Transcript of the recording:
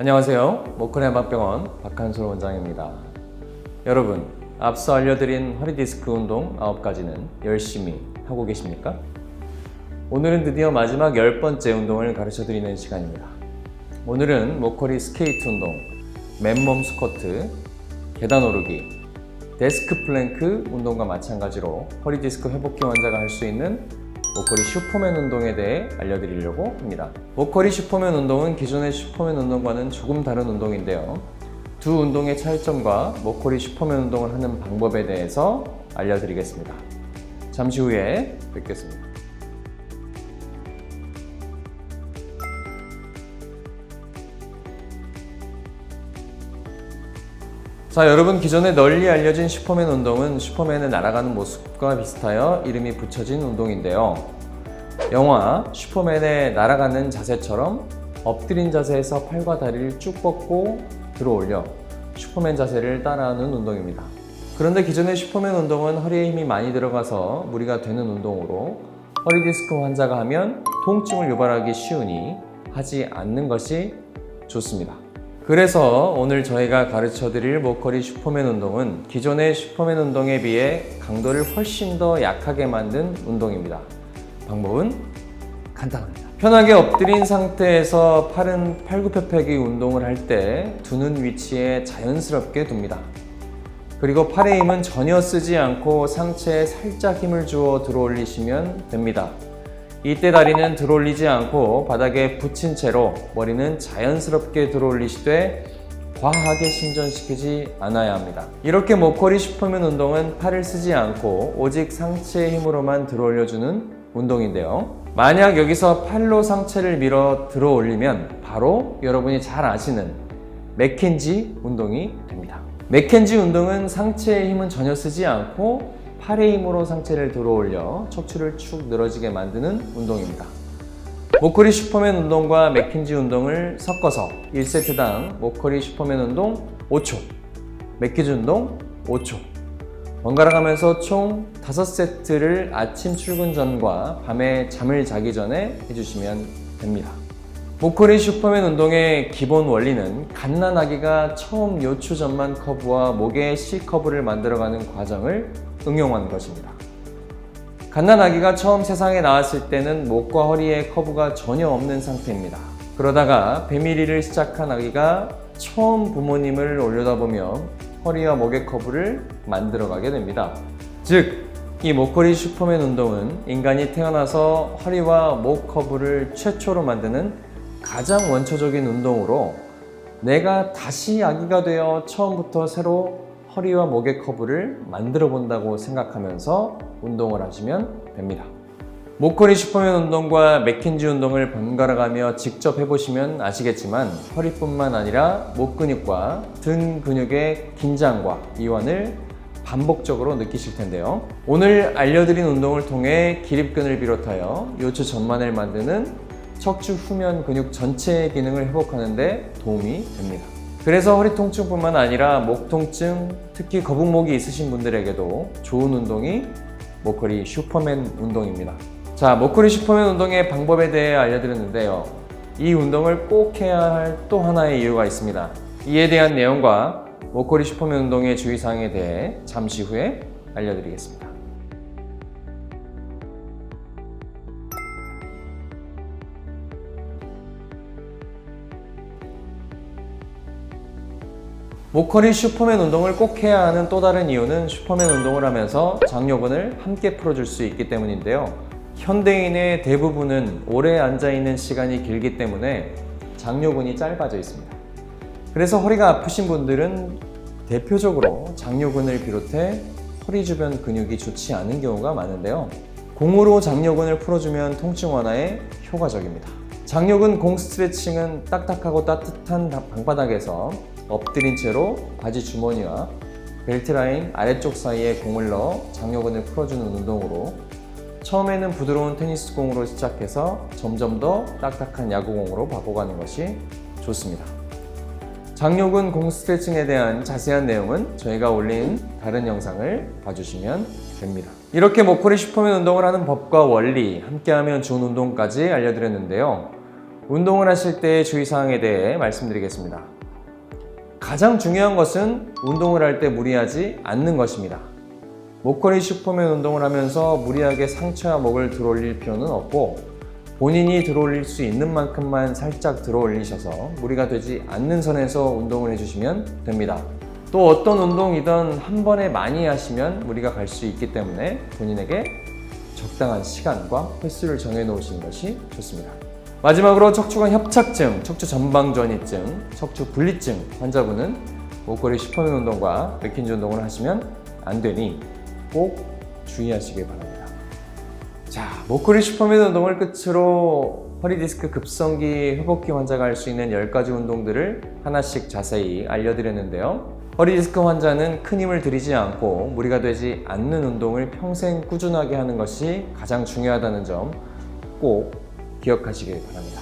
안녕하세요. 모코리 한방병원 박한솔 원장입니다. 여러분, 앞서 알려드린 허리디스크 운동 9가지는 열심히 하고 계십니까? 오늘은 드디어 마지막 10번째 운동을 가르쳐드리는 시간입니다. 오늘은 모코리 스케이트 운동, 맨몸 스쿼트, 계단 오르기, 데스크 플랭크 운동과 마찬가지로 허리디스크 회복기 환자가 할 수 있는 모코리 슈퍼맨 운동에 대해 알려드리려고 합니다. 모코리 슈퍼맨 운동은 기존의 슈퍼맨 운동과는 조금 다른 운동인데요. 두 운동의 차이점과 모코리 슈퍼맨 운동을 하는 방법에 대해서 알려드리겠습니다. 잠시 후에 뵙겠습니다. 자, 여러분, 기존에 널리 알려진 슈퍼맨 운동은 슈퍼맨의 날아가는 모습과 비슷하여 이름이 붙여진 운동인데요. 영화 슈퍼맨의 날아가는 자세처럼 엎드린 자세에서 팔과 다리를 쭉 뻗고 들어 올려 슈퍼맨 자세를 따라하는 운동입니다. 그런데 기존의 슈퍼맨 운동은 허리에 힘이 많이 들어가서 무리가 되는 운동으로 허리 디스크 환자가 하면 통증을 유발하기 쉬우니 하지 않는 것이 좋습니다. 그래서 오늘 저희가 가르쳐드릴 모코리 슈퍼맨 운동은 기존의 슈퍼맨 운동에 비해 강도를 훨씬 더 약하게 만든 운동입니다. 방법은 간단합니다. 편하게 엎드린 상태에서 팔은 팔굽혀펴기 운동을 할 때 두는 위치에 자연스럽게 둡니다. 그리고 팔의 힘은 전혀 쓰지 않고 상체에 살짝 힘을 주어 들어 올리시면 됩니다. 이때 다리는 들어 올리지 않고 바닥에 붙인 채로 머리는 자연스럽게 들어 올리시되 과하게 신전시키지 않아야 합니다. 이렇게 모코리 슈퍼맨 운동은 팔을 쓰지 않고 오직 상체의 힘으로만 들어 올려주는 운동인데요. 만약 여기서 팔로 상체를 밀어 들어 올리면 바로 여러분이 잘 아시는 맥켄지 운동이 됩니다. 맥켄지 운동은 상체의 힘은 전혀 쓰지 않고 팔의 힘으로 상체를 들어 올려 척추를 축 늘어지게 만드는 운동입니다. 모코리 슈퍼맨 운동과 맥켄지 운동을 섞어서 1세트당 모코리 슈퍼맨 운동 5초, 맥켄지 운동 5초, 번갈아 가면서 총 5세트를 아침 출근 전과 밤에 잠을 자기 전에 해주시면 됩니다. 모코리 슈퍼맨 운동의 기본 원리는 갓난아기가 처음 요추 전만 커브와 목의 C 커브를 만들어가는 과정을 응용한 것입니다. 갓난아기가 처음 세상에 나왔을 때는 목과 허리에 커브가 전혀 없는 상태입니다. 그러다가 배밀이를 시작한 아기가 처음 부모님을 올려다보며 허리와 목의 커브를 만들어가게 됩니다. 즉, 이 모코리 슈퍼맨 운동은 인간이 태어나서 허리와 목 커브를 최초로 만드는 가장 원초적인 운동으로 내가 다시 아기가 되어 처음부터 새로 허리와 목의 커브를 만들어 본다고 생각하면서 운동을 하시면 됩니다. 모코리 슈퍼맨 운동과 맥켄지 운동을 번갈아 가며 직접 해보시면 아시겠지만 허리뿐만 아니라 목 근육과 등 근육의 긴장과 이완을 반복적으로 느끼실 텐데요. 오늘 알려드린 운동을 통해 기립근을 비롯하여 요추 전만을 만드는 척추 후면 근육 전체의 기능을 회복하는 데 도움이 됩니다. 그래서 허리 통증뿐만 아니라 목 통증, 특히 거북목이 있으신 분들에게도 좋은 운동이 모코리 슈퍼맨 운동입니다. 자, 모코리 슈퍼맨 운동의 방법에 대해 알려드렸는데요. 이 운동을 꼭 해야 할 또 하나의 이유가 있습니다. 이에 대한 내용과 모코리 슈퍼맨 운동의 주의사항에 대해 잠시 후에 알려드리겠습니다. 모코리 슈퍼맨 운동을 꼭 해야 하는 또 다른 이유는 슈퍼맨 운동을 하면서 장요근을 함께 풀어줄 수 있기 때문인데요. 현대인의 대부분은 오래 앉아있는 시간이 길기 때문에 장요근이 짧아져 있습니다. 그래서 허리가 아프신 분들은 대표적으로 장요근을 비롯해 허리 주변 근육이 좋지 않은 경우가 많은데요. 공으로 장요근을 풀어주면 통증 완화에 효과적입니다. 장요근 공 스트레칭은 딱딱하고 따뜻한 방바닥에서 엎드린 채로 바지 주머니와 벨트 라인 아래쪽 사이에 공을 넣어 장요근을 풀어주는 운동으로 처음에는 부드러운 테니스 공으로 시작해서 점점 더 딱딱한 야구공으로 바꿔가는 것이 좋습니다. 장요근 공 스트레칭에 대한 자세한 내용은 저희가 올린 다른 영상을 봐주시면 됩니다. 이렇게 모코리 슈퍼맨 운동을 하는 법과 원리, 함께하면 좋은 운동까지 알려드렸는데요. 운동을 하실 때의 주의사항에 대해 말씀드리겠습니다. 가장 중요한 것은 운동을 할 때 무리하지 않는 것입니다. 목걸이 슈퍼맨 운동을 하면서 무리하게 상체와 목을 들어올릴 필요는 없고 본인이 들어올릴 수 있는 만큼만 살짝 들어올리셔서 무리가 되지 않는 선에서 운동을 해주시면 됩니다. 또 어떤 운동이든 한 번에 많이 하시면 무리가 갈 수 있기 때문에 본인에게 적당한 시간과 횟수를 정해 놓으시는 것이 좋습니다. 마지막으로 척추관 협착증, 척추 전방전이증, 척추 분리증 환자분은 목걸이 슈퍼맨 운동과 맥킨지 운동을 하시면 안 되니 꼭 주의하시길 바랍니다. 자, 목걸이 슈퍼맨 운동을 끝으로 허리 디스크 급성기 회복기 환자가 할 수 있는 10가지 운동들을 하나씩 자세히 알려드렸는데요. 허리 디스크 환자는 큰 힘을 들이지 않고 무리가 되지 않는 운동을 평생 꾸준하게 하는 것이 가장 중요하다는 점 꼭 기억하시길 바랍니다.